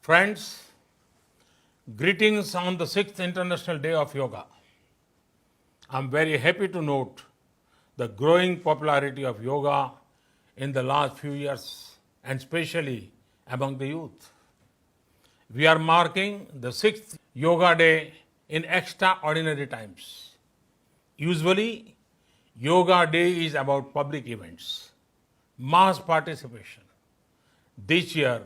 Friends, greetings on the 6th International Day of Yoga. I'm very happy to note the growing popularity of yoga in the last few years and especially among the youth. We are marking the 6th Yoga Day in extraordinary times. Usually, Yoga Day is about public events, mass participation. This year,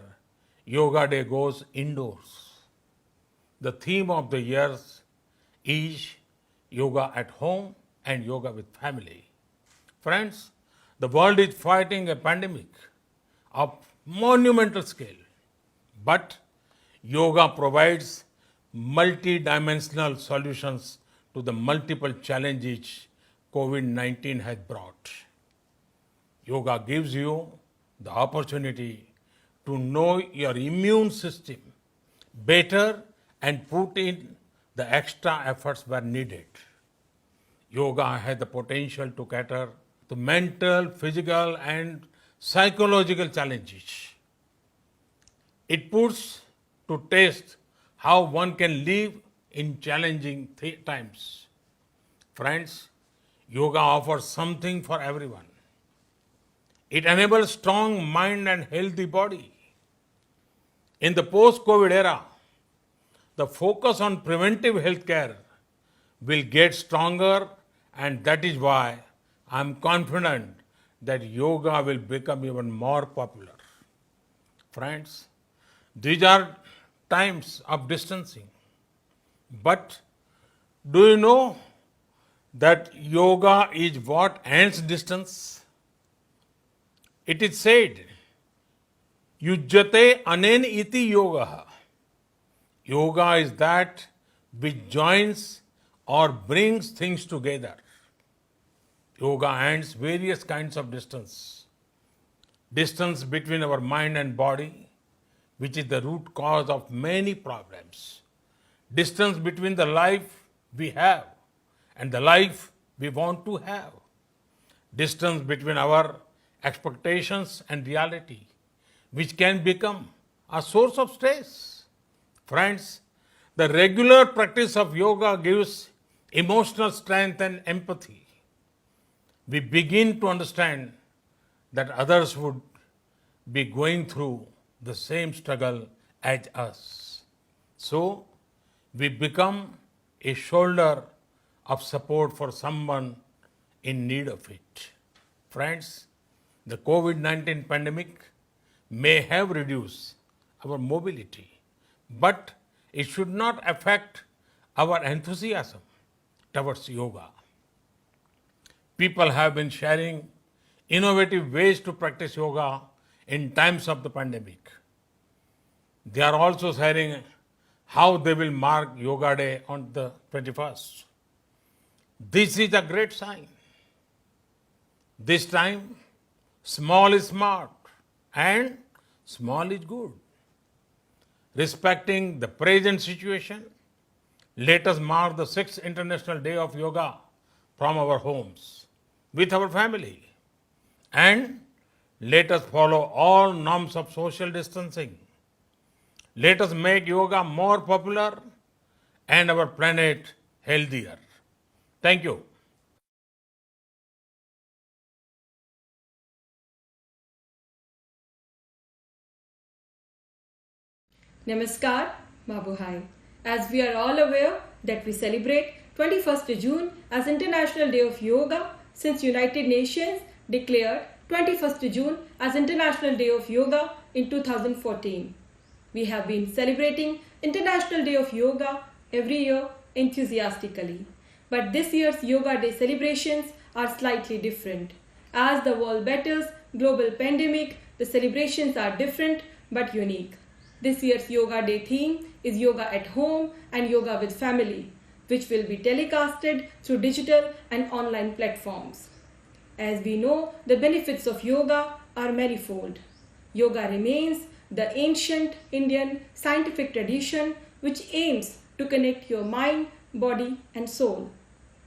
Yoga Day goes indoors. The theme of the year is yoga at home and yoga with family. Friends, the world is fighting a pandemic of monumental scale, but yoga provides multi-dimensional solutions to the multiple challenges COVID-19 has brought. Yoga gives you the opportunity to know your immune system better and put in the extra efforts where needed. Yoga has the potential to cater to mental, physical, and psychological challenges. It puts to test how one can live in challenging times. Friends, yoga offers something for everyone. It enables strong mind and healthy body. In the post-COVID era, the focus on preventive healthcare will get stronger, and that is why I'm confident that yoga will become even more popular. Friends, these are times of distancing. But do you know that yoga is what ends distance? It is said, Yujjate anen iti yoga. Yoga is that which joins or brings things together. Yoga ends various kinds of distance. Distance between our mind and body, which is the root cause of many problems. Distance between the life we have and the life we want to have. Distance between our expectations and reality, which can become a source of stress. Friends, the regular practice of yoga gives emotional strength and empathy. We begin to understand that others would be going through the same struggle as us. So, we become a shoulder of support for someone in need of it. Friends, the COVID-19 pandemic may have reduced our mobility, but it should not affect our enthusiasm towards yoga. People have been sharing innovative ways to practice yoga in times of the pandemic. They are also sharing how they will mark Yoga Day on the 21st. This is a great sign. This time, small is smart and small is good. Respecting the present situation, let us mark the 6th International Day of Yoga from our homes, with our family. And let us follow all norms of social distancing. Let us make yoga more popular and our planet healthier. Thank you. Namaskar, Mabuhai. As we are all aware that we celebrate 21st June as International Day of Yoga since United Nations declared 21st June as International Day of Yoga in 2014. We have been celebrating International Day of Yoga every year enthusiastically. But this year's Yoga Day celebrations are slightly different. As the world battles global pandemic, the celebrations are different but unique. This year's Yoga Day theme is Yoga at Home and Yoga with Family, which will be telecasted through digital and online platforms. As we know, the benefits of yoga are manifold. Yoga remains the ancient Indian scientific tradition which aims to connect your mind, body and soul.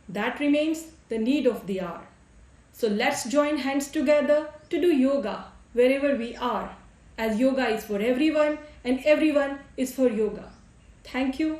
That remains the need of the hour. So let's join hands together to do yoga wherever we are, as yoga is for everyone and everyone is for yoga. Thank you.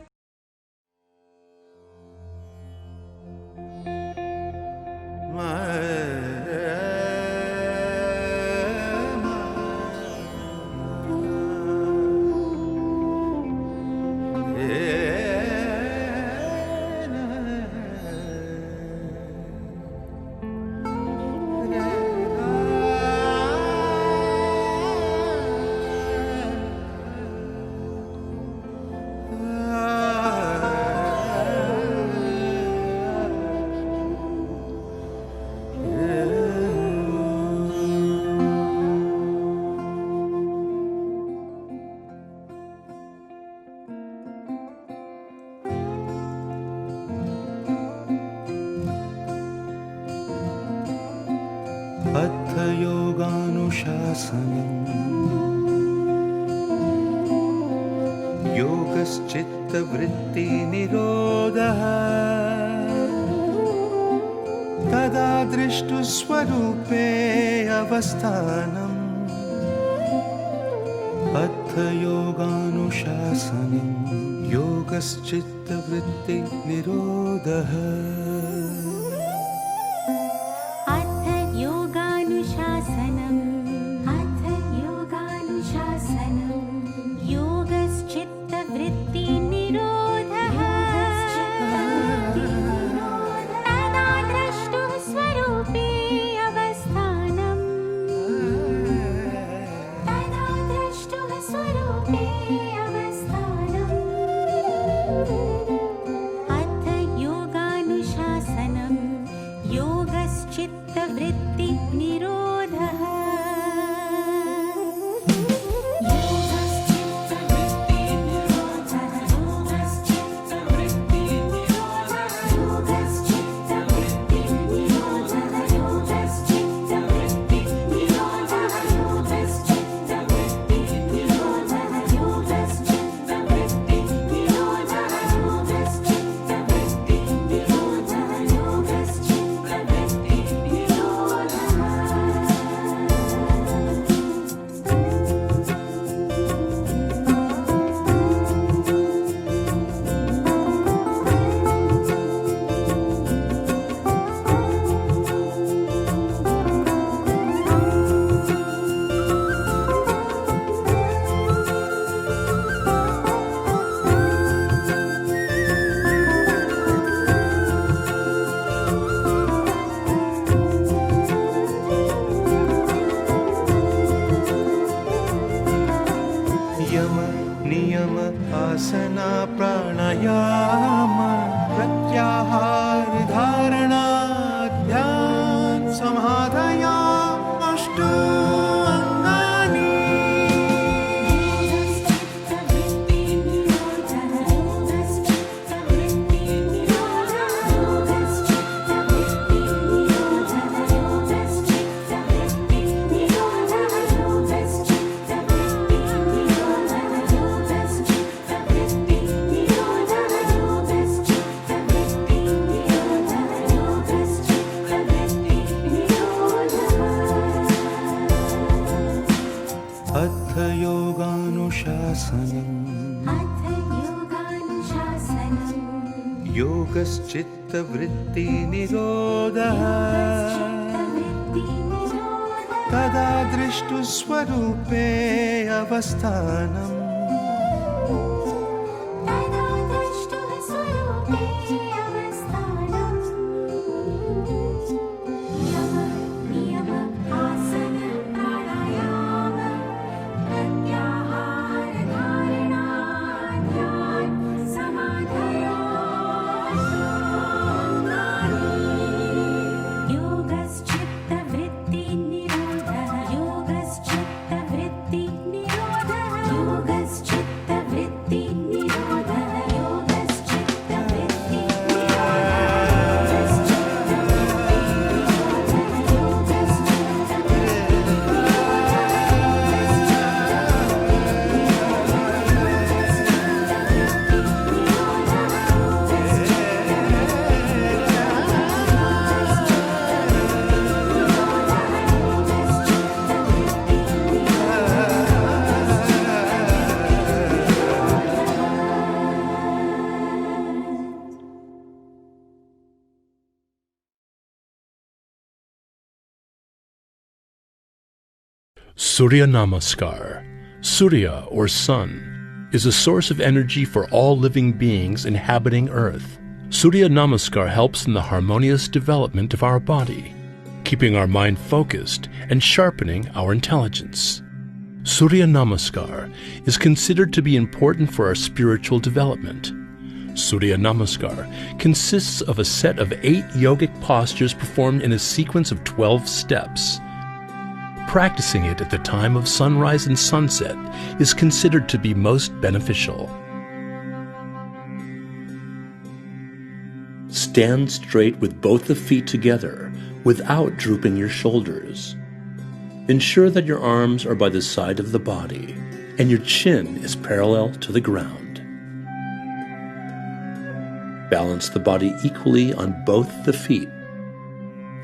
अथ योगानुशासनम् योगश्चित्तवृत्तिनिरोधः तदा दृष्टुस्वरूपे अवस्थानम् अथ योगानुशासनम् योगश्चित्तवृत्तिनिरोधः नियम आसना प्राणायाम प्रत्याहार धारणा ध्यान समाधया अष्टांगानि अथ योगानुशासनम् योगश्चित्तवृत्तिनिरोधः तदा दृष्टुस्वरूपे अवस्थानम् Yoga Surya Namaskar. Surya, or sun, is a source of energy for all living beings inhabiting Earth. Surya Namaskar helps in the harmonious development of our body, keeping our mind focused and sharpening our intelligence. Surya Namaskar is considered to be important for our spiritual development. Surya Namaskar consists of a set of 8 yogic postures performed in a sequence of 12 steps. Practicing it at the time of sunrise and sunset is considered to be most beneficial. Stand straight with both the feet together without drooping your shoulders. Ensure that your arms are by the side of the body and your chin is parallel to the ground. Balance the body equally on both the feet.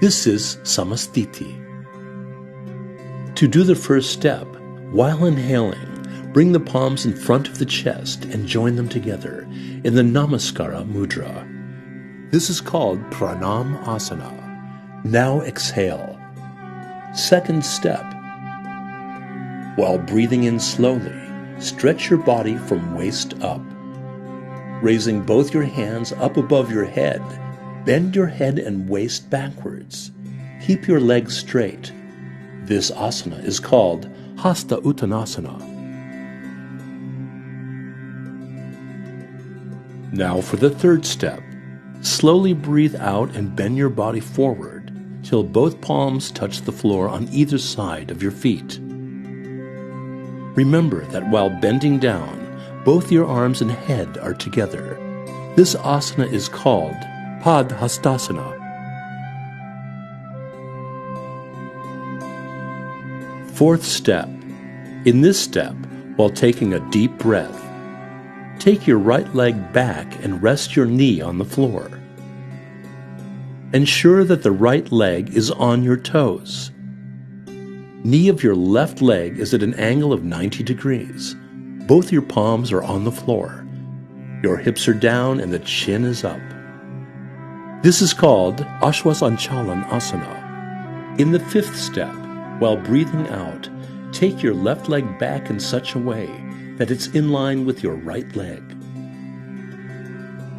This is Samastiti. To do the first step, while inhaling, bring the palms in front of the chest and join them together in the Namaskara mudra. This is called Pranam Asana. Now exhale. Second step. While breathing in slowly, stretch your body from waist up. Raising both your hands up above your head, bend your head and waist backwards. Keep your legs straight. This asana is called Hasta Uttanasana. Now for the third step. Slowly breathe out and bend your body forward till both palms touch the floor on either side of your feet. Remember that while bending down, both your arms and head are together. This asana is called Padhastasana. Fourth step. In this step, while taking a deep breath, take your right leg back and rest your knee on the floor. Ensure that the right leg is on your toes. Knee of your left leg is at an angle of 90 degrees. Both your palms are on the floor. Your hips are down and the chin is up. This is called Ashwasanchalan Asana. In the fifth step, while breathing out, take your left leg back in such a way that it's in line with your right leg.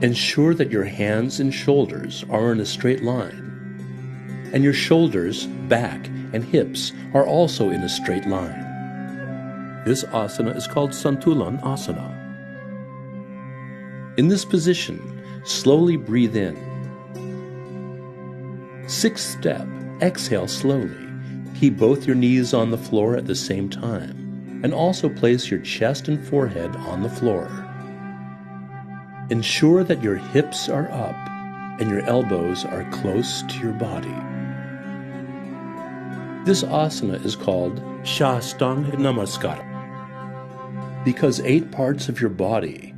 Ensure that your hands and shoulders are in a straight line, and your shoulders, back, and hips are also in a straight line. This asana is called Santulan Asana. In this position, slowly breathe in. Sixth step, exhale slowly. Keep both your knees on the floor at the same time, and also place your chest and forehead on the floor. Ensure that your hips are up and your elbows are close to your body. This asana is called Shastanga Namaskara. Because 8 parts of your body,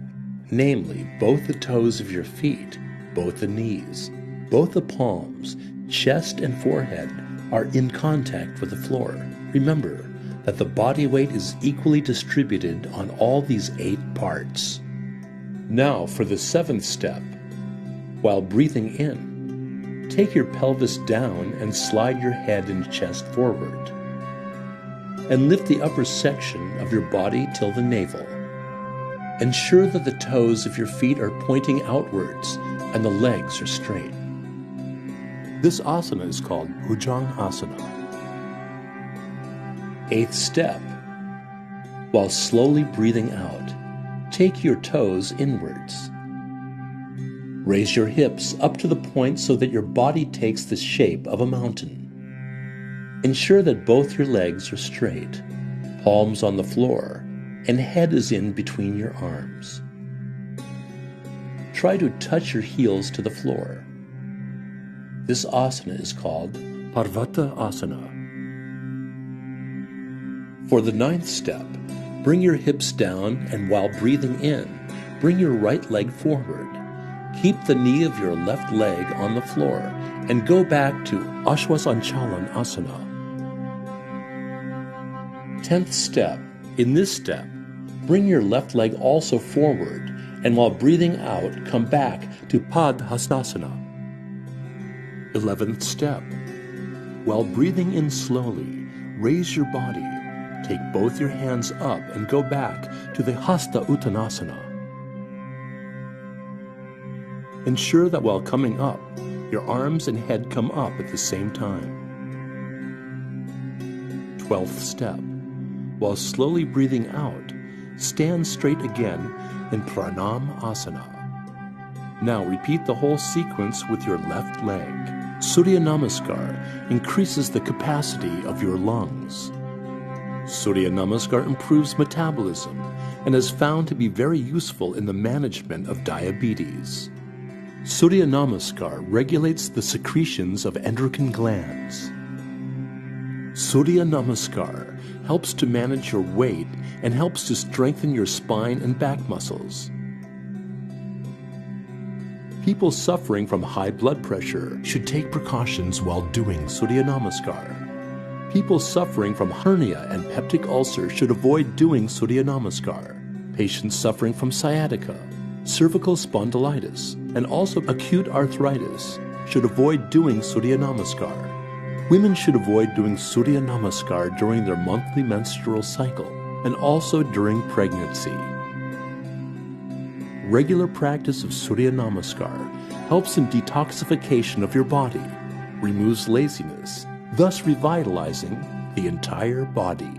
namely both the toes of your feet, both the knees, both the palms, chest and forehead, are in contact with the floor, remember that the body weight is equally distributed on all these 8 parts. Now for the 7th step. While breathing in, take your pelvis down and slide your head and chest forward. And lift the upper section of your body till the navel. Ensure that the toes of your feet are pointing outwards and the legs are straight. This asana is called Bhujanga Asana. 8th step. While slowly breathing out, take your toes inwards. Raise your hips up to the point so that your body takes the shape of a mountain. Ensure that both your legs are straight, palms on the floor, and head is in between your arms. Try to touch your heels to the floor. This asana is called Parvata Asana. For the 9th step, bring your hips down and while breathing in, bring your right leg forward. Keep the knee of your left leg on the floor and go back to Ashwasanchalan Asana. 10th step. In this step, bring your left leg also forward and while breathing out, come back to Padhastasana. 11th step. While breathing in slowly, raise your body take both your hands up and go back to the Hasta Uttanasana. Ensure that while coming up, your arms and head come up at the same time. 12th step. While slowly breathing out, stand straight again in Pranam Asana. Now repeat the whole sequence with your left leg. Surya Namaskar increases the capacity of your lungs. Surya Namaskar improves metabolism and is found to be very useful in the management of diabetes. Surya Namaskar regulates the secretions of endocrine glands. Surya Namaskar helps to manage your weight and helps to strengthen your spine and back muscles. People suffering from high blood pressure should take precautions while doing Surya Namaskar. People suffering from hernia and peptic ulcer should avoid doing Surya Namaskar. Patients suffering from sciatica, cervical spondylitis, and also acute arthritis should avoid doing Surya Namaskar. Women should avoid doing Surya Namaskar during their monthly menstrual cycle and also during pregnancy. Regular practice of Surya Namaskar helps in detoxification of your body, removes laziness, thus revitalizing the entire body.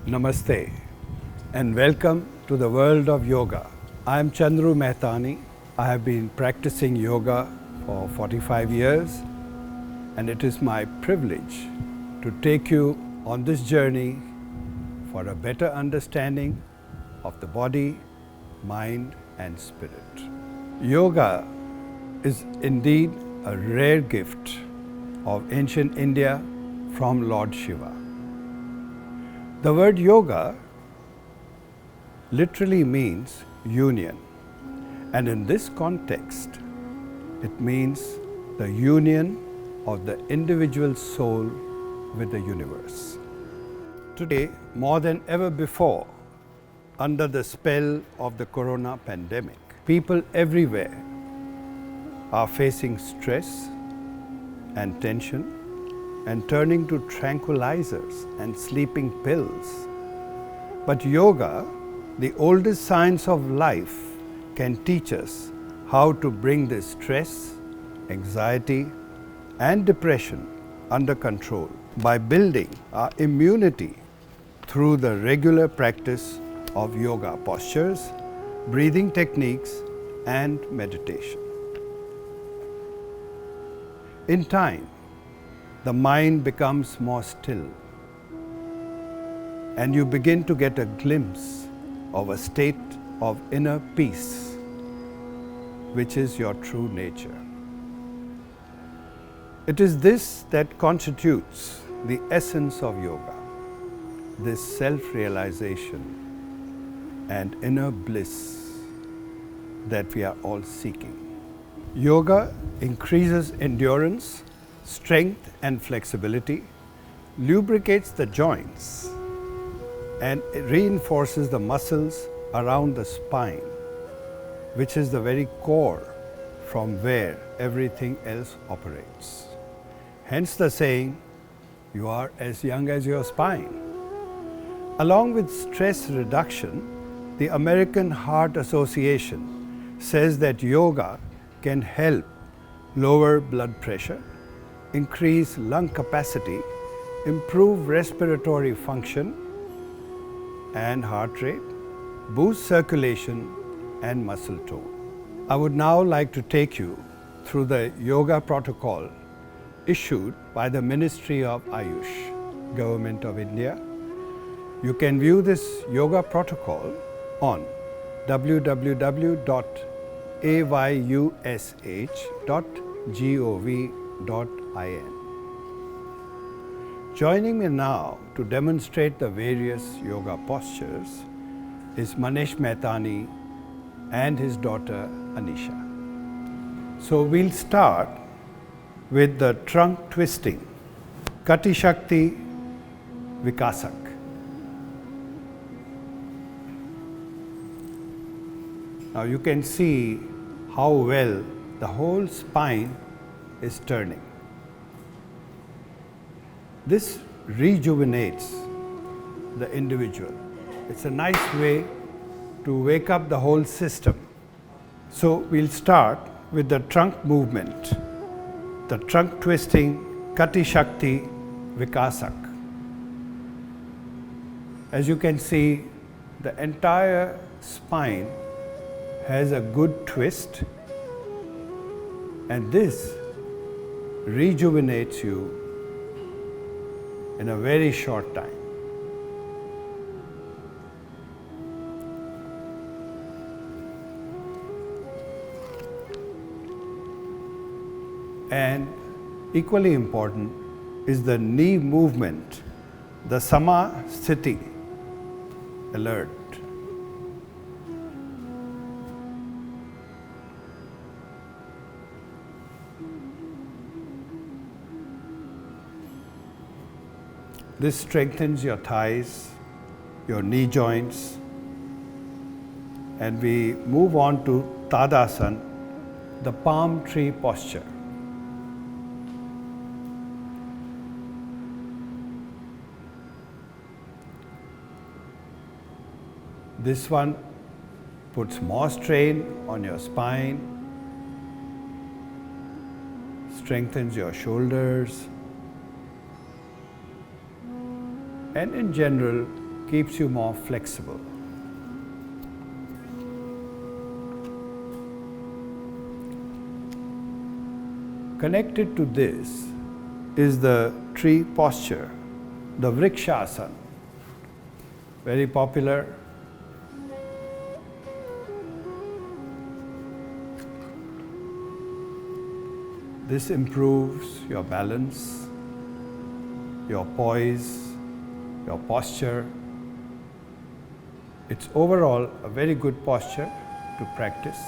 Namaste and welcome to the world of yoga. I am Chandru Mehtani. I have been practicing yoga for 45 years and it is my privilege to take you on this journey for a better understanding of the body, mind and spirit. Yoga is indeed a rare gift of ancient India from Lord Shiva. The word yoga literally means union, and in this context, it means the union of the individual soul with the universe. Today, more than ever before, under the spell of the corona pandemic, people everywhere are facing stress and tension and turning to tranquilizers and sleeping pills. But yoga, the oldest science of life, can teach us how to bring this stress, anxiety, and depression under control by building our immunity through the regular practice of yoga postures, breathing techniques, and meditation. In time, the mind becomes more still and you begin to get a glimpse of a state of inner peace, which is your true nature. It is this that constitutes the essence of yoga, this self-realization and inner bliss that we are all seeking. Yoga increases endurance, strength and flexibility, lubricates the joints, and reinforces the muscles around the spine, which is the very core from where everything else operates. Hence the saying, you are as young as your spine. Along with stress reduction, the American Heart Association says that yoga can help lower blood pressure, increase lung capacity, improve respiratory function and heart rate, boost circulation and muscle tone. I would now like to take you through the yoga protocol issued by the Ministry of Ayush, Government of India. You can view this yoga protocol on www.ayush.gov.in. Joining me now to demonstrate the various yoga postures is Manish Mehtani, and his daughter Anisha. So we'll start with the trunk twisting, Kati Shakti Vikasak. Now you can see how well the whole spine is turning. This rejuvenates the individual. It's a nice way to wake up the whole system. So we'll start with the trunk movement, the trunk twisting Kati Shakti Vikasak. As you can see, the entire spine has a good twist, and this rejuvenates you in a very short time. And equally important is the knee movement, the Sama Sthiti, alert. This strengthens your thighs, your knee joints, and we move on to Tadasana, the palm tree posture. This one puts more strain on your spine, strengthens your shoulders, and in general keeps you more flexible. Connected to this is the tree posture, the Vrikshasana, very popular. This improves your balance, your poise, your posture. It's overall a very good posture to practice.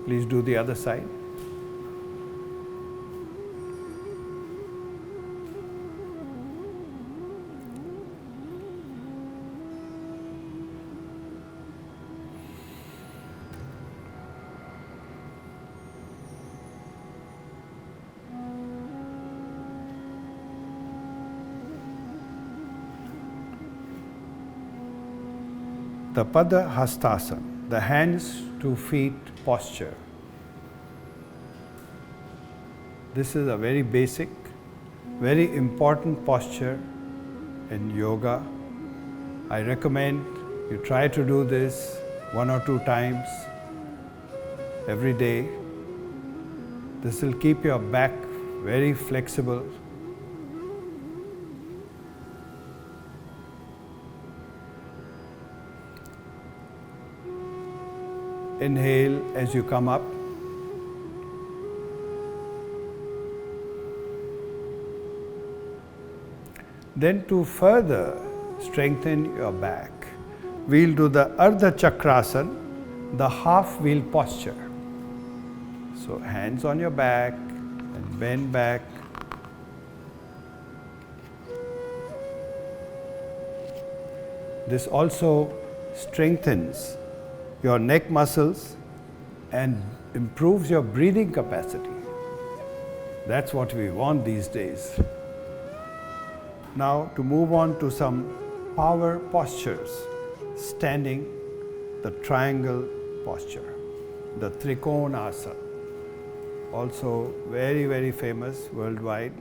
Please do the other side. The Pada Hastasana, the hands to feet posture. This is a very basic, very important posture in yoga. I recommend you try to do this 1 or 2 times every day. This will keep your back very flexible. Inhale as you come up. Then to further strengthen your back, we'll do the Ardha Chakrasana, the half wheel posture. So hands on your back and bend back. This also strengthens your neck muscles and improves your breathing capacity. That's what we want these days. Now to move on to some power postures. Standing, the triangle posture, the Trikonasana, also very, very famous worldwide.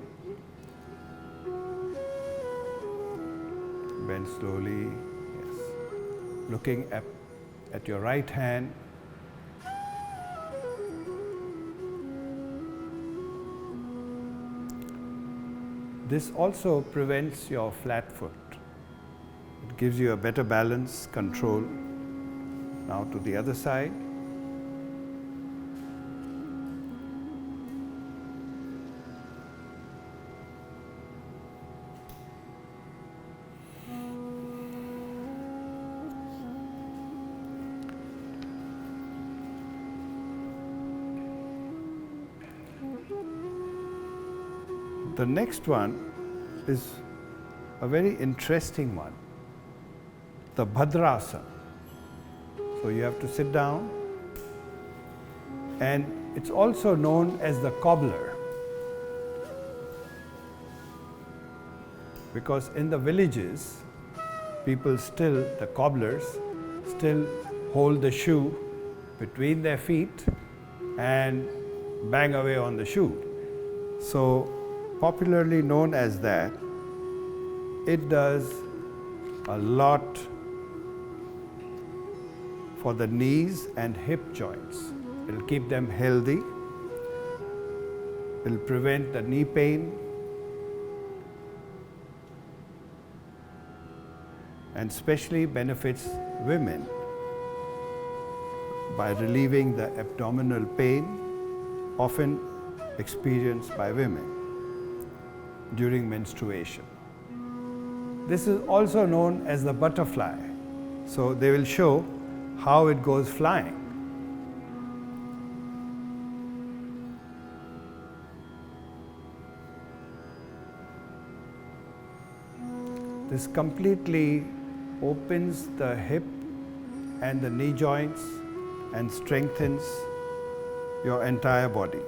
Bend slowly, yes. Looking at your right hand. This also prevents your flat foot. It gives you a better balance, control. Now to the other side. The next one is a very interesting one, the Bhadrasana. So you have to sit down, and it's also known as the cobbler, because in the villages, people still, the cobblers, still hold the shoe between their feet and bang away on the shoe. So, popularly known as that, it does a lot for the knees and hip joints. It'll keep them healthy, it'll prevent the knee pain, and especially benefits women by relieving the abdominal pain often experienced by women during menstruation. This is also known as the butterfly. So they will show how it goes flying. This completely opens the hip and the knee joints and strengthens your entire body.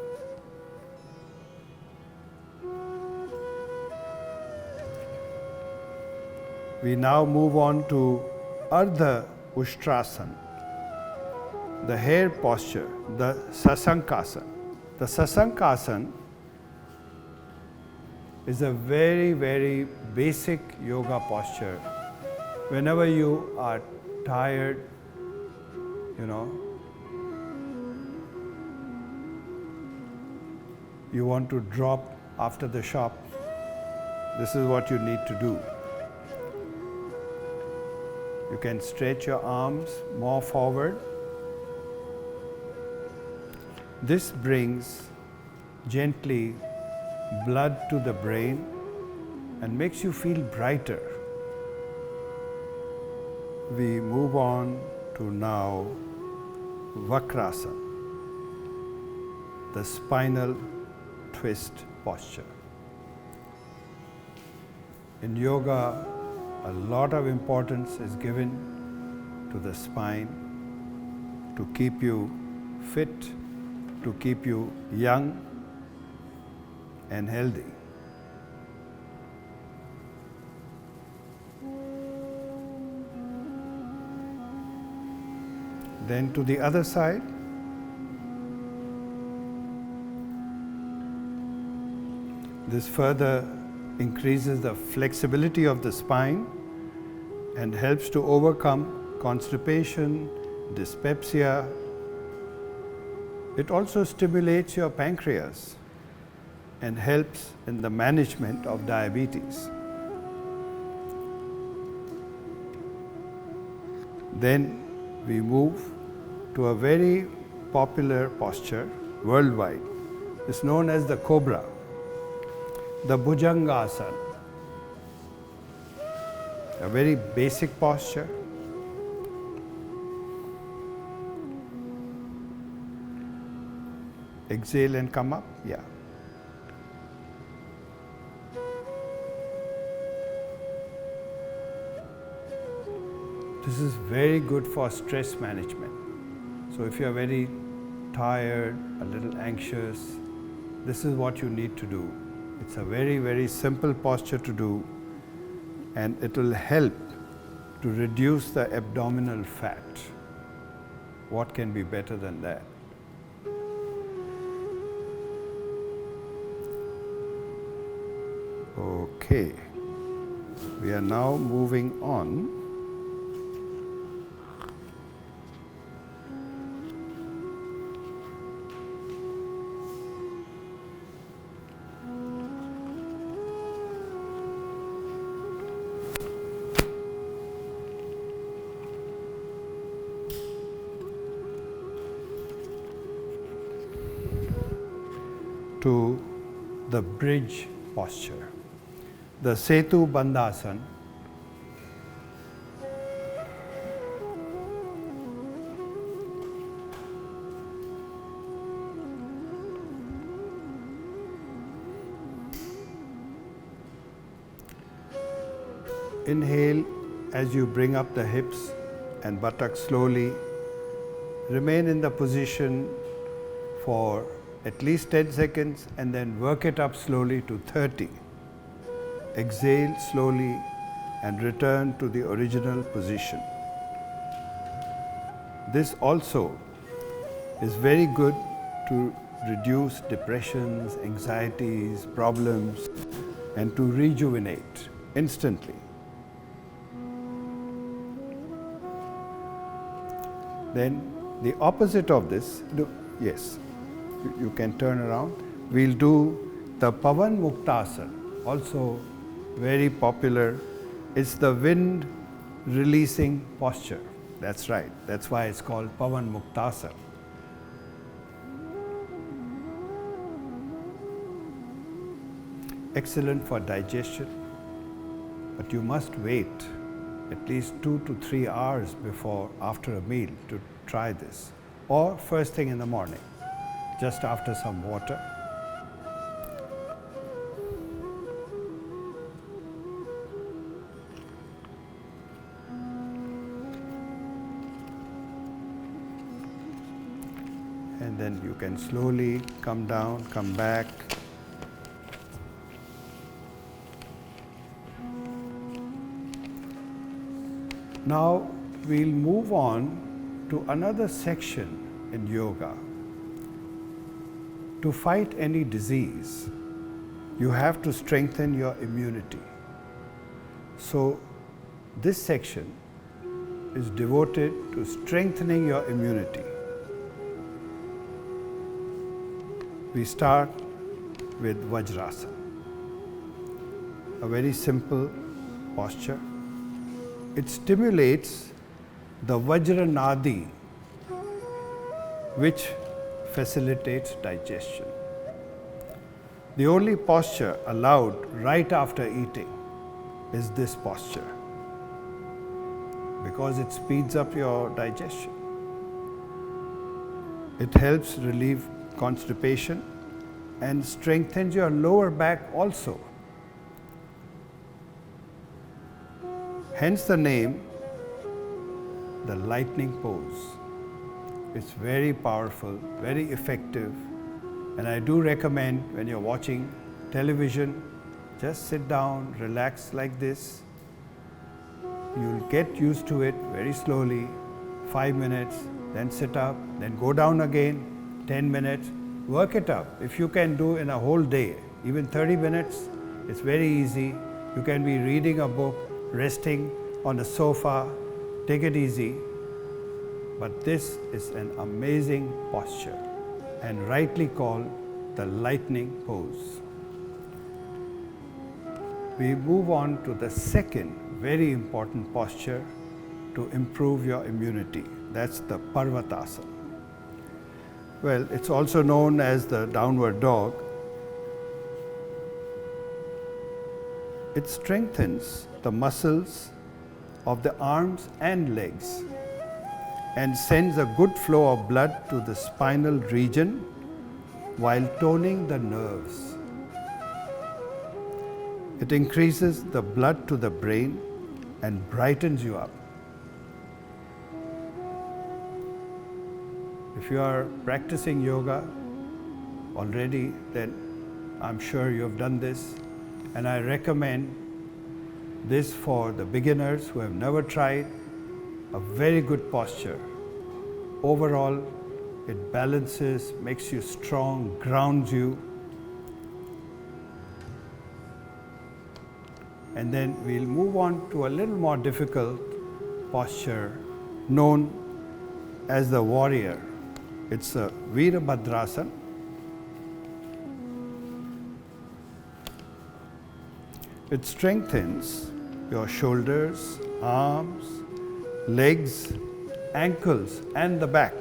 We now move on to Ardha Ushtrasana, the hair posture, the Sasankasana. The Sasankasana is a very, very basic yoga posture. Whenever you are tired, you want to drop after the shop, this is what you need to do. You can stretch your arms more forward. This brings gently blood to the brain and makes you feel brighter. We move on to now Vakrasana, the spinal twist posture. In yoga, a lot of importance is given to the spine to keep you fit, to keep you young and healthy. Then to the other side. This further increases the flexibility of the spine and helps to overcome constipation, dyspepsia. It also stimulates your pancreas and helps in the management of diabetes. Then we move to a very popular posture worldwide. It's known as the cobra, the Bhujangasana. A very basic posture. Exhale and come up, yeah. This is very good for stress management. So if you are very tired, a little anxious, this is what you need to do. It's a very, very simple posture to do, and it will help to reduce the abdominal fat. What can be better than that? Okay, we are now moving on to the bridge posture, the Setu Bandhasana. Inhale as you bring up the hips and buttocks slowly. Remain in the position for at least 10 seconds and then work it up slowly to 30. Exhale slowly and return to the original position. This also is very good to reduce depressions, anxieties, problems, and to rejuvenate instantly. Then the opposite of this, yes, you can turn around. We'll do the Pavan Muktasana, also very popular. It's the wind releasing posture. That's right. That's why it's called Pavan Muktasana. Excellent for digestion, but you must wait at least 2 to 3 hours after a meal to try this, or first thing in the morning, just after some water. And then you can slowly come down, come back. Now we'll move on to another section in yoga. To fight any disease, you have to strengthen your immunity. So this section is devoted to strengthening your immunity. We start with Vajrasana, a very simple posture. It stimulates the Vajra Nadi, which facilitates digestion. The only posture allowed right after eating is this posture, because it speeds up your digestion. It helps relieve constipation and strengthens your lower back also. Hence the name, the lightning pose. It's very powerful, very effective, and I do recommend when you're watching television, just sit down, relax like this. You'll get used to it very slowly, 5 minutes, then sit up, then go down again, 10 minutes, work it up. If you can do in a whole day, even 30 minutes, it's very easy. You can be reading a book, resting on the sofa, take it easy. But this is an amazing posture and rightly called the lightning pose. We move on to the second very important posture to improve your immunity. That's the Parvatasana. Well, it's also known as the downward dog. It strengthens the muscles of the arms and legs and sends a good flow of blood to the spinal region while toning the nerves. It increases the blood to the brain and brightens you up. If you are practicing yoga already, then I'm sure you have done this, and I recommend this for the beginners who have never tried. A very good posture. Overall, it balances, makes you strong, grounds you. And then we'll move on to a little more difficult posture known as the warrior. It's a Virabhadrasana. It strengthens your shoulders, arms, legs, ankles, and the back.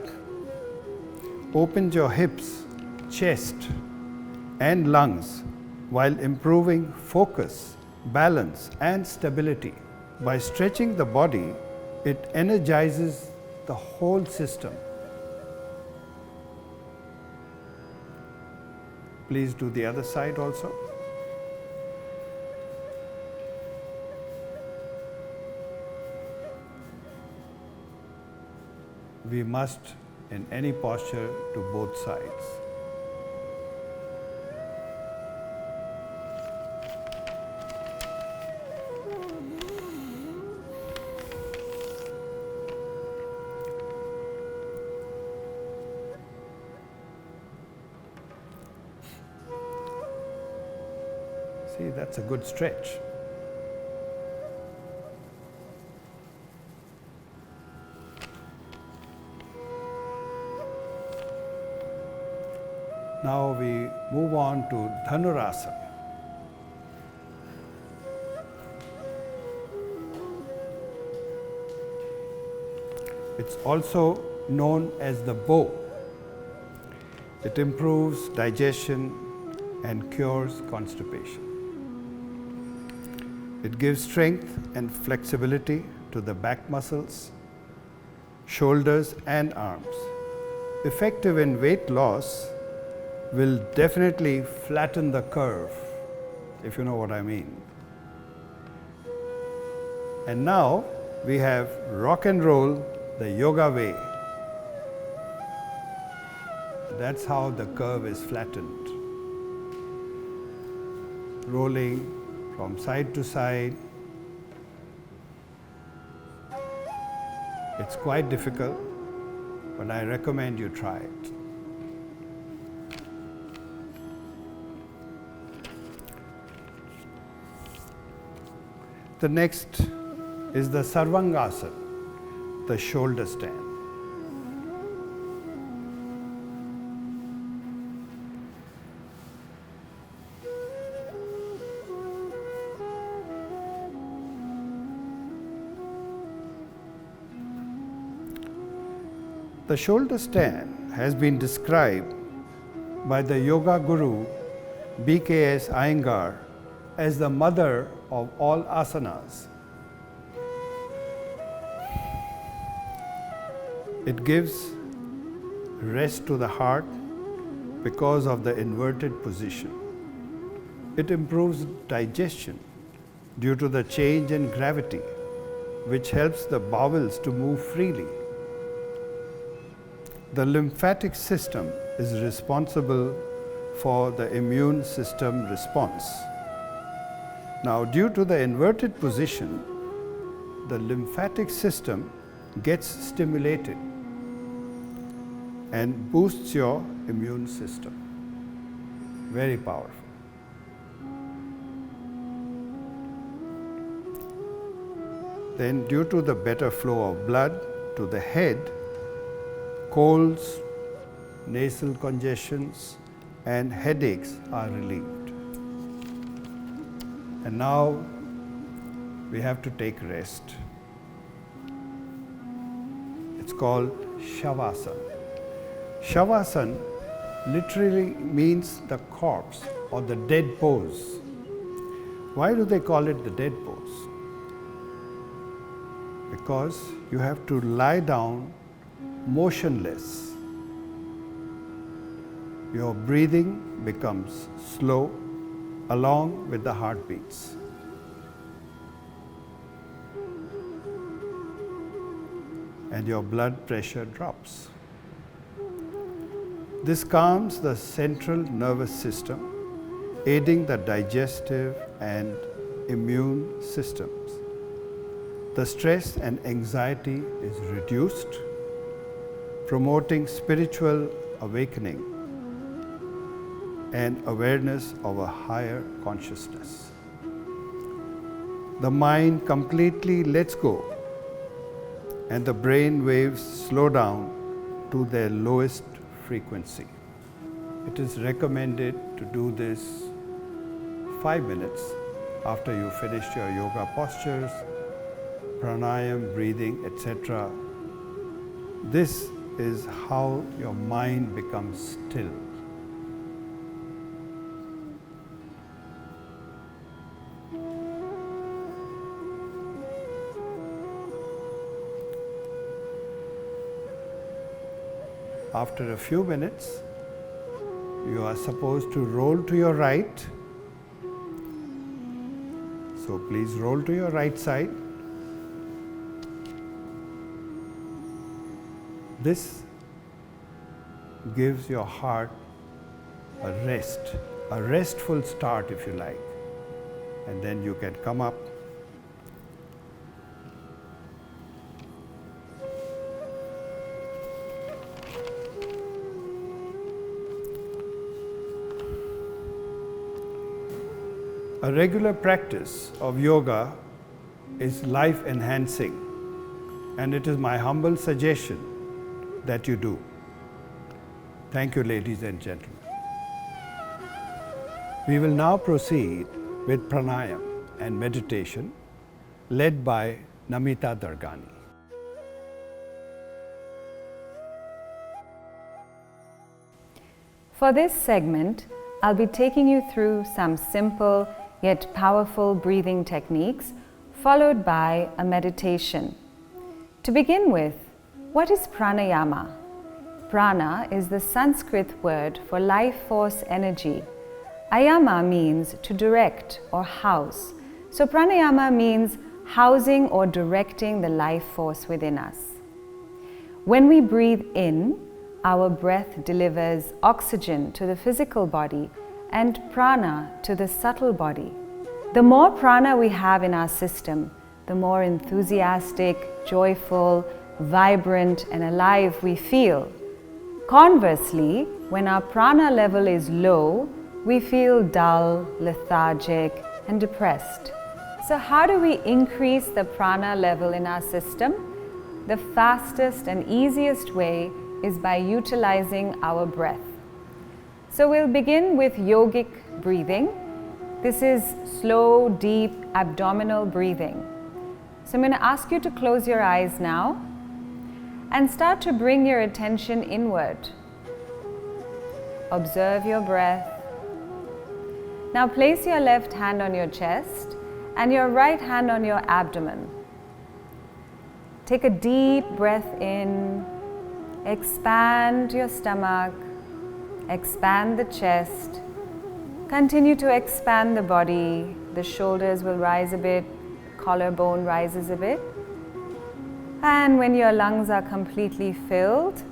Opens your hips, chest, and lungs while improving focus, balance, and stability. By stretching the body, it energizes the whole system. Please do the other side also. we must in any posture to both sides. See, that's a good stretch. Now we move on to Dhanurasana. It's also known as the bow. It improves digestion and cures constipation. It gives strength and flexibility to the back muscles, shoulders and arms. Effective in weight loss, will definitely flatten the curve, if you know what I mean. And now we have rock and roll the yoga way. That's how the curve is flattened. Rolling from side to side. It's quite difficult, but I recommend you try it. The next is the Sarvangasana, the shoulder stand. The shoulder stand has been described by the yoga guru B.K.S. Iyengar as the mother of all asanas. It gives rest to the heart because of the inverted position. It improves digestion due to the change in gravity, which helps the bowels to move freely. The lymphatic system is responsible for the immune system response. Now, due to the inverted position, the lymphatic system gets stimulated and boosts your immune system. Very powerful. Then, due to the better flow of blood to the head, colds, nasal congestions, and headaches are relieved. And now we have to take rest. It's called Shavasana. Shavasana literally means the corpse or the dead pose. Why do they call it the dead pose? Because you have to lie down motionless. Your breathing becomes slow along with the heartbeats. And your blood pressure drops. This calms the central nervous system, aiding the digestive and immune systems. The stress and anxiety is reduced, promoting spiritual awakening and awareness of a higher consciousness. The mind completely lets go and the brain waves slow down to their lowest frequency. It is recommended to do this 5 minutes after you finish your yoga postures, pranayam, breathing, etc. This is how your mind becomes still. After a few minutes, you are supposed to roll to your right. So please roll to your right side. This gives your heart a rest, a restful start if you like. And then you can come up. A regular practice of yoga is life enhancing, and it is my humble suggestion that you do. Thank you, ladies and gentlemen. We will now proceed with pranayam and meditation led by Namita Dargani. For this segment, I'll be taking you through some simple yet powerful breathing techniques, followed by a meditation. To begin with, what is pranayama? Prana is the Sanskrit word for life force energy. Ayama means to direct or house. So pranayama means housing or directing the life force within us. When we breathe in, our breath delivers oxygen to the physical body and prana to the subtle body. The more prana we have in our system, the more enthusiastic, joyful, vibrant and alive we feel. Conversely, when our prana level is low, we feel dull, lethargic and depressed. So how do we increase the prana level in our system? The fastest and easiest way is by utilizing our breath. So we'll begin with yogic breathing. This is slow, deep abdominal breathing. So I'm going to ask you to close your eyes now and start to bring your attention inward. Observe your breath. Now place your left hand on your chest and your right hand on your abdomen. Take a deep breath in. Expand your stomach. Expand the chest. Continue to expand the body. The shoulders will rise a bit, collarbone rises a bit. And when your lungs are completely filled,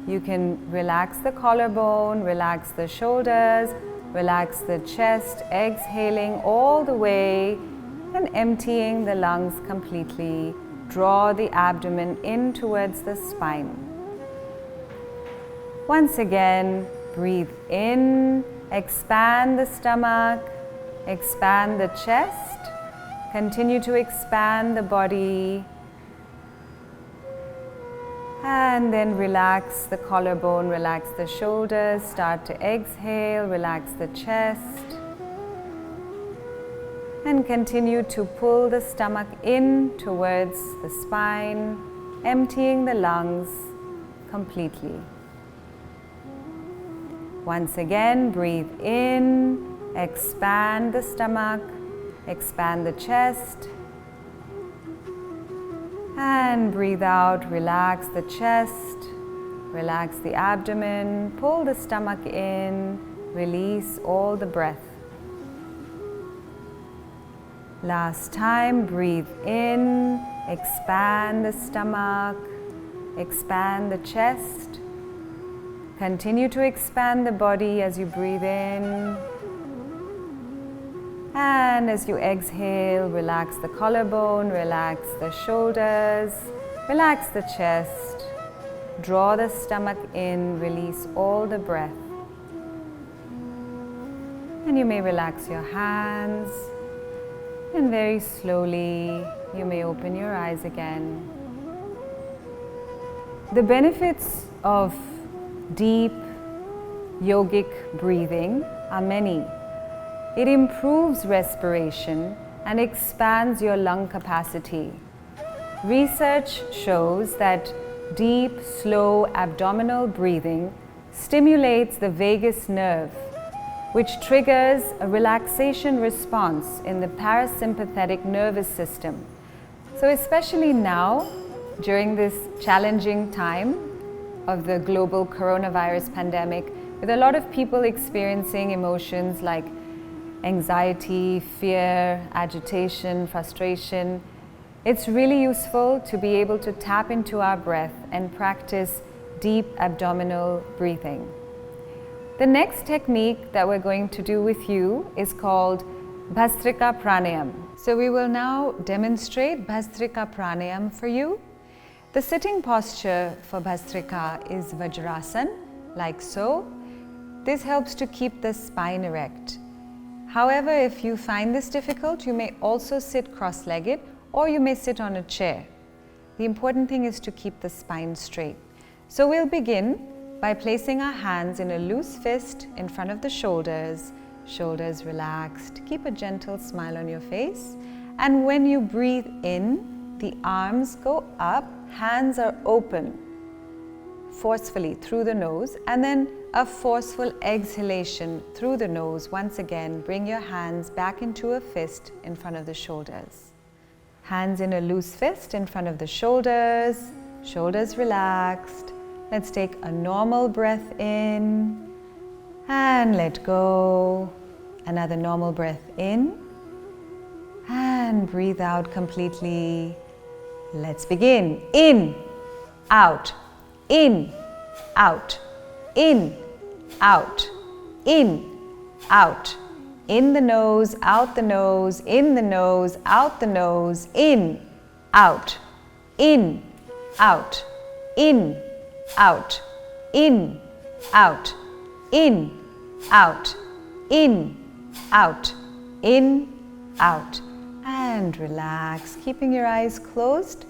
you can relax the collarbone, relax the shoulders, relax the chest, exhaling all the way and emptying the lungs completely. Draw the abdomen in towards the spine. Once again, breathe in, expand the stomach, expand the chest, continue to expand the body, and then relax the collarbone, relax the shoulders, start to exhale, relax the chest, and continue to pull the stomach in towards the spine, emptying the lungs completely. Once again, breathe in, expand the stomach, expand the chest, and breathe out, relax the chest, relax the abdomen, pull the stomach in, release all the breath. Last time, breathe in, expand the stomach, expand the chest. Continue to expand the body as you breathe in. And as you exhale, relax the collarbone, relax the shoulders, relax the chest. Draw the stomach in, release all the breath. And you may relax your hands. And very slowly, you may open your eyes again. The benefits of deep yogic breathing are many. It improves respiration and expands your lung capacity. Research shows that deep, slow abdominal breathing stimulates the vagus nerve, which triggers a relaxation response in the parasympathetic nervous system. So especially now, during this challenging time of the global coronavirus pandemic, with a lot of people experiencing emotions like anxiety, fear, agitation, frustration, It's really useful to be able to tap into our breath and practice deep abdominal breathing. The next technique that we're going to do with you is called Bhastrika Pranayam. So we will now demonstrate Bhastrika Pranayam for you. The sitting posture for Bhastrika is Vajrasan, like so. This helps to keep the spine erect. However, if you find this difficult, you may also sit cross-legged or you may sit on a chair. The important thing is to keep the spine straight. So we'll begin by placing our hands in a loose fist in front of the shoulders, shoulders relaxed. Keep a gentle smile on your face. And when you breathe in, the arms go up, hands are open forcefully through the nose, and then a forceful exhalation through the nose. Once again, bring your hands back into a fist in front of the shoulders. Hands in a loose fist in front of the shoulders, shoulders relaxed. Let's take a normal breath in and let go. Another normal breath in and breathe out completely. Let's begin. In, out, in, out, in, out, in, out. In the nose, out the nose, in the nose, out the nose, in, out, in, out, in, out, in, out, in, out, in, out, in, out. And relax, keeping your eyes closed.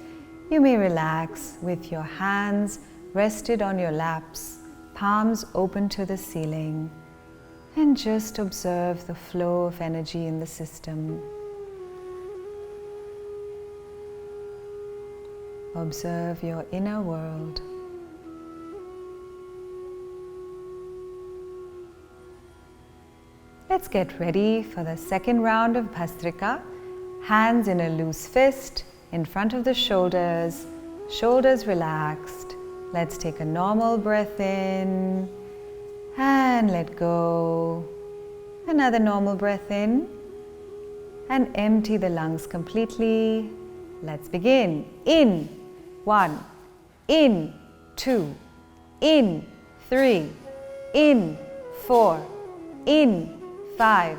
You may relax with your hands rested on your laps, palms open to the ceiling, and just observe the flow of energy in the system. Observe your inner world. Let's get ready for the second round of Bhastrika. Hands in a loose fist in front of the shoulders, shoulders relaxed. Let's take a normal breath in and let go. Another normal breath in and empty the lungs completely. Let's begin. In, 1, in, 2, in, 3, in, 4, in, 5,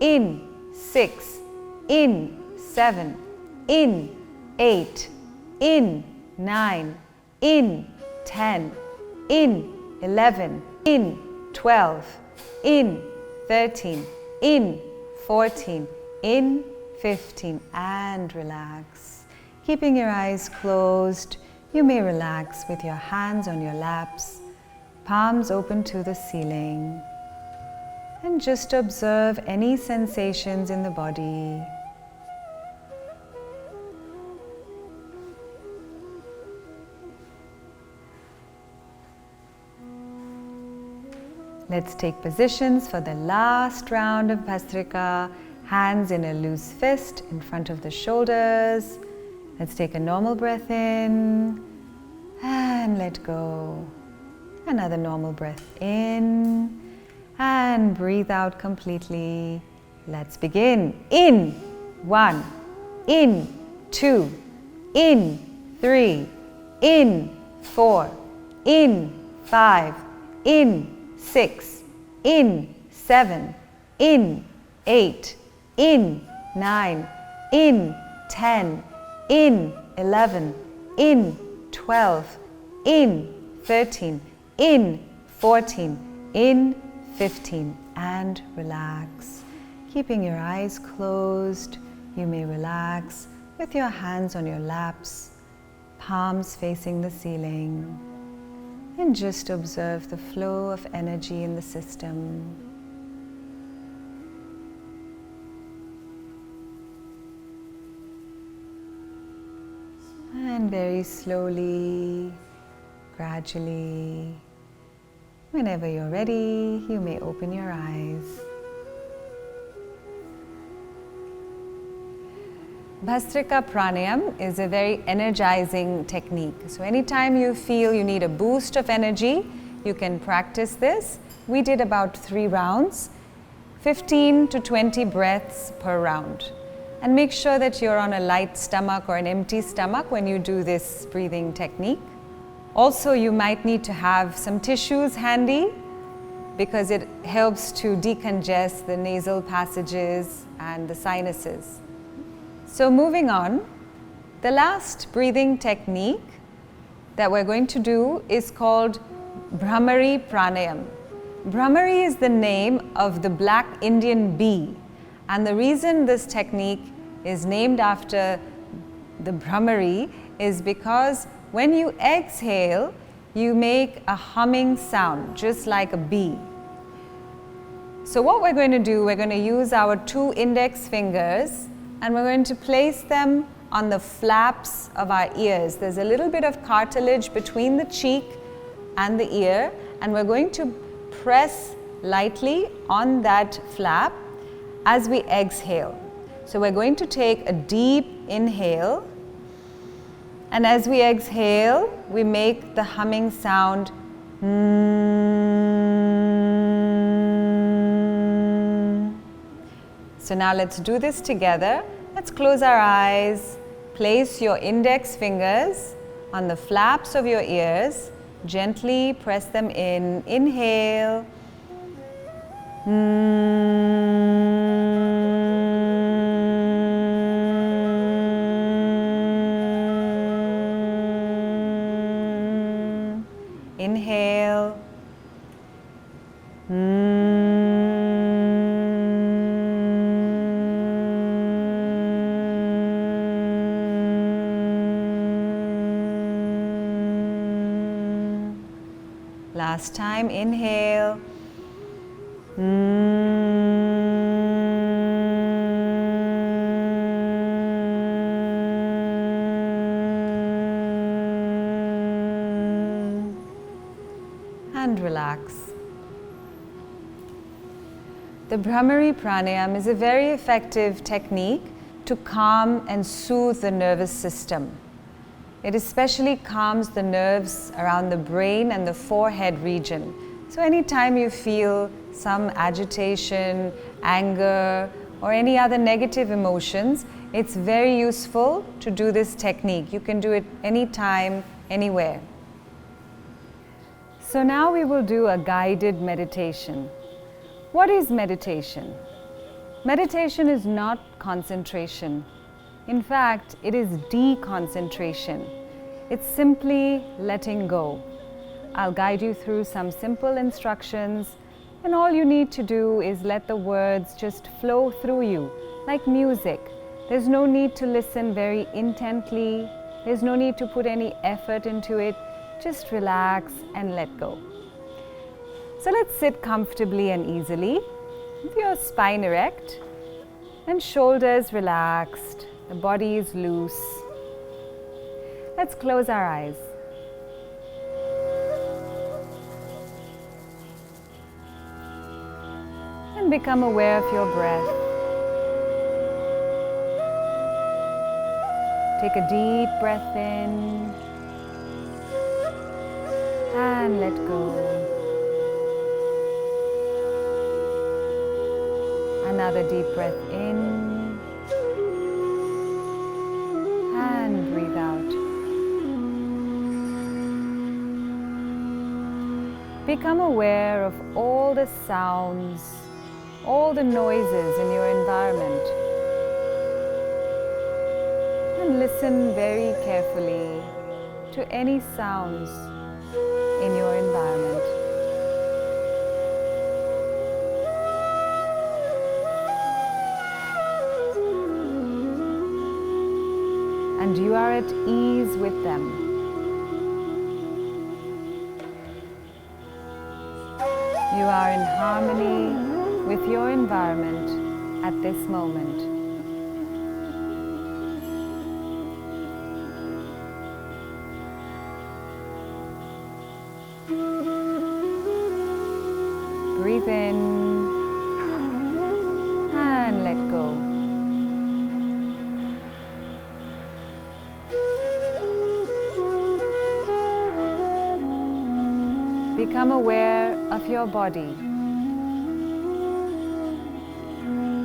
in, 6, in, 7, in, 8, in, 9, in, 10, in, 11, in, 12, in, 13, in, 14, in, 15, and relax. Keeping your eyes closed, you may relax with your hands on your laps, palms open to the ceiling, and just observe any sensations in the body. Let's take positions for the last round of Bhastrika. Hands in a loose fist in front of the shoulders. Let's take a normal breath in and let go. Another normal breath in and breathe out completely. Let's begin. In, 1, in, 2, in, 3, in, 4, in, 5, in, 6, in, 7, in, 8, in, 9, in, 10, in, 11, in, 12, in, 13, in, 14, in, 15, and relax. Keeping your eyes closed, you may relax with your hands on your laps, palms facing the ceiling, and just observe the flow of energy in the system. And very slowly, gradually, whenever you're ready, you may open your eyes. Bhastrika Pranayam is a very energizing technique. So anytime you feel you need a boost of energy, you can practice this. We did about 3 rounds, 15 to 20 breaths per round. And make sure that you're on a light stomach or an empty stomach when you do this breathing technique. Also, you might need to have some tissues handy because it helps to decongest the nasal passages and the sinuses. So moving on, the last breathing technique that we're going to do is called Bhramari Pranayam. Bhramari is the name of the black Indian bee, and the reason this technique is named after the Bhramari is because when you exhale, you make a humming sound, just like a bee. So what we're going to do, we're going to use our 2 index fingers and we're going to place them on the flaps of our ears. There's a little bit of cartilage between the cheek and the ear, and we're going to press lightly on that flap as we exhale. So we're going to take a deep inhale, and as we exhale, we make the humming sound. So now let's do this together. Let's close our eyes. Place your index fingers on the flaps of your ears. Gently press them in. Inhale. Inhale. Last time, inhale. And relax. The Bhramari Pranayam is a very effective technique to calm and soothe the nervous system. It especially calms the nerves around the brain and the forehead region. So anytime you feel some agitation, anger, or any other negative emotions, it's very useful to do this technique. You can do it anytime, anywhere. So now we will do a guided meditation. What is meditation? Meditation is not concentration. In fact, it is deconcentration. It's simply letting go. I'll guide you through some simple instructions, and all you need to do is let the words just flow through you, like music. There's no need to listen very intently. There's no need to put any effort into it. Just relax and let go. So let's sit comfortably and easily, with your spine erect and shoulders relaxed. The body is loose. Let's close our eyes. And become aware of your breath. Take a deep breath in and let go. Another deep breath in and breathe out. Become aware of all the sounds, all the noises in your environment, and listen very carefully to any sounds in your environment. And you are at ease with them. You are in harmony with your environment at this moment. Breathe in and let go. Become aware of your body.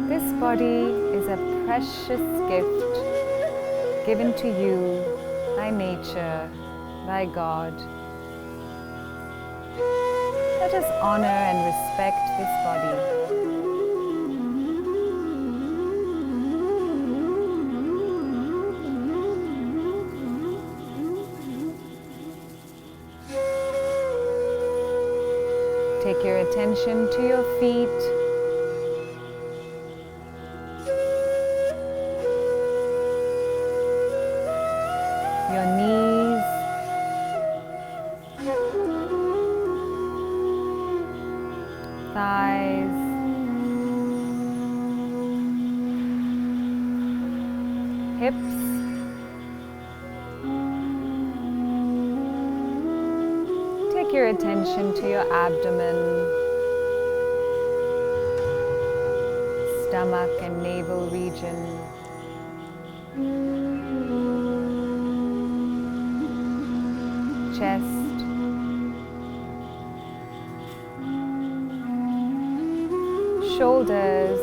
This body is a precious gift given to you by nature, by God. Let us honor and respect this body. Take your attention to your feet. Your knees. Thighs. Hips. Take your attention to your abdomen, stomach and navel region. Chest. Shoulders.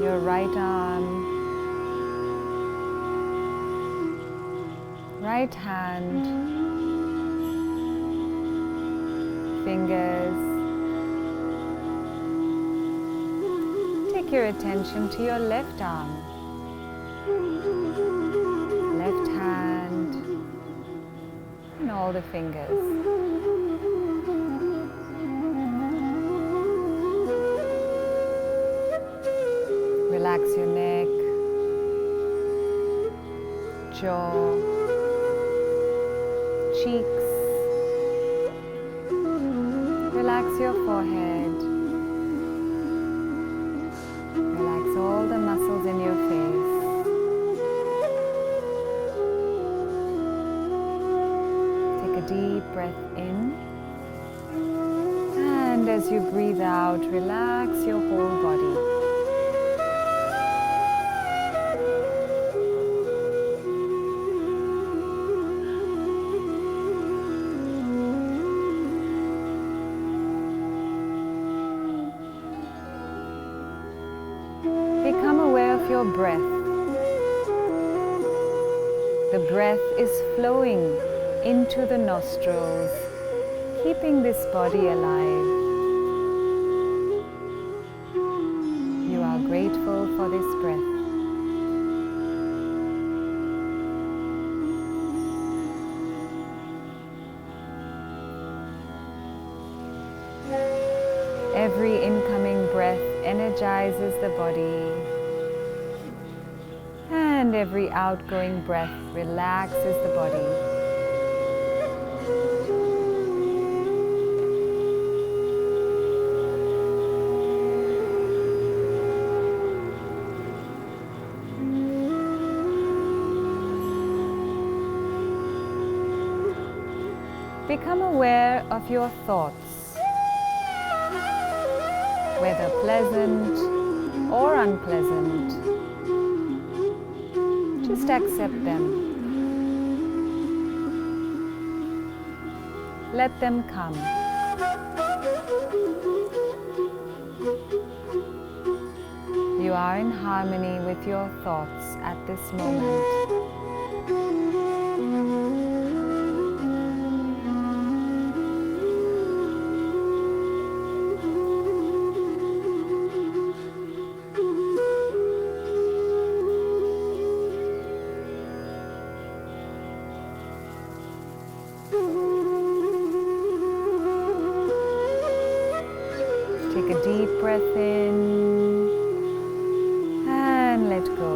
Your right arm. Right hand, fingers. Take your attention to your left arm, left hand, and all the fingers. Relax your neck, jaw, cheeks. Relax your forehead. Relax all the muscles in your face. Take a deep breath in. And as you breathe out, relax your whole body. Become aware of your breath. The breath is flowing into the nostrils, keeping this body alive. You are grateful for this breath. Every incoming breath energizes the body, and every outgoing breath relaxes the body. Become aware of your thoughts, whether pleasant or unpleasant. Just accept them. Let them come. You are in harmony with your thoughts at this moment. Take a deep breath in and let go.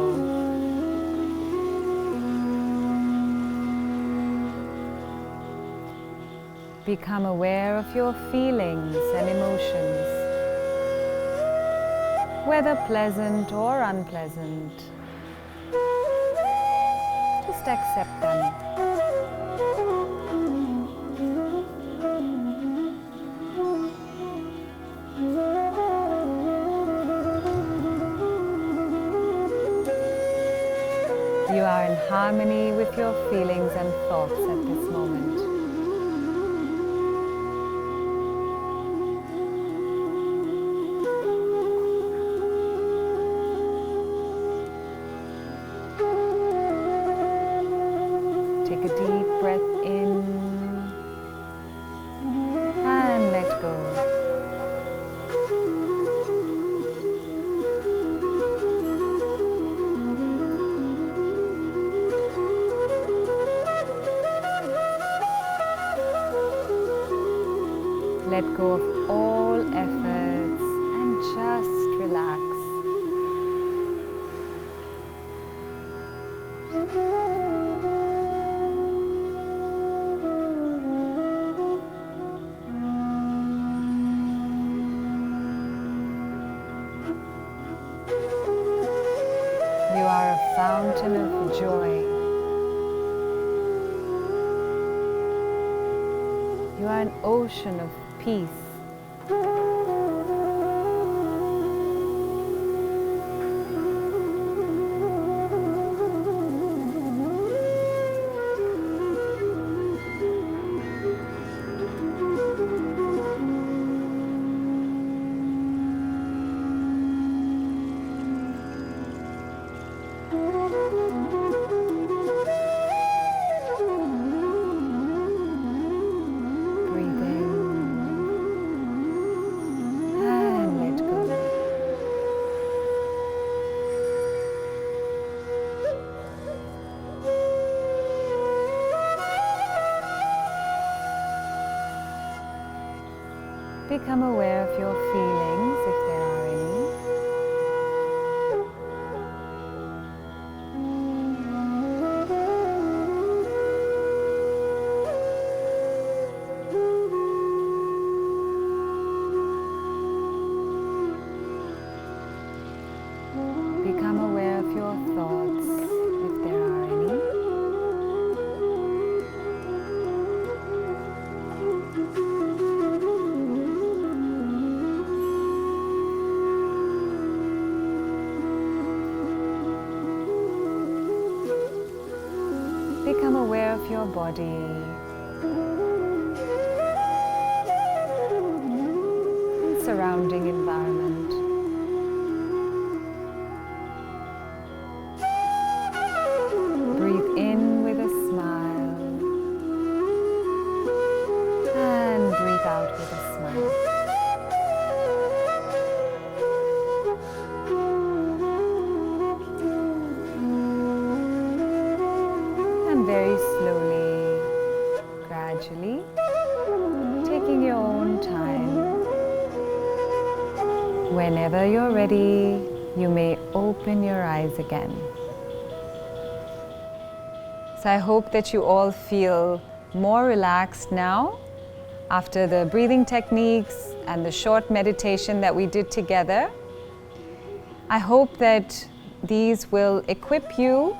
Become aware of your feelings and emotions, whether pleasant or unpleasant. Just accept them. You are in harmony with your feelings and thoughts at this moment. Let go of all efforts and just relax. You are a fountain of joy. You are an ocean of peace. Breathe in and let go. Become aware of your feelings if there are any. Become aware of your thoughts if there are any. Become aware of your body. And surrounding environment. Breathe in with a smile and breathe out with a smile. And very slowly, gradually, taking your own time. Whenever you're ready, you may open your eyes again. So I hope that you all feel more relaxed now after the breathing techniques and the short meditation that we did together. I hope that these will equip you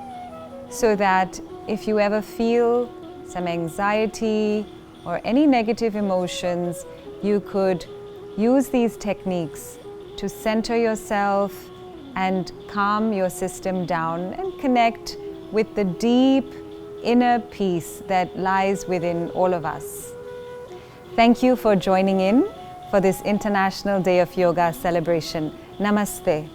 so that if you ever feel some anxiety or any negative emotions, you could use these techniques to center yourself and calm your system down and connect with the deep inner peace that lies within all of us. Thank you for joining in for this International Day of Yoga celebration. Namaste.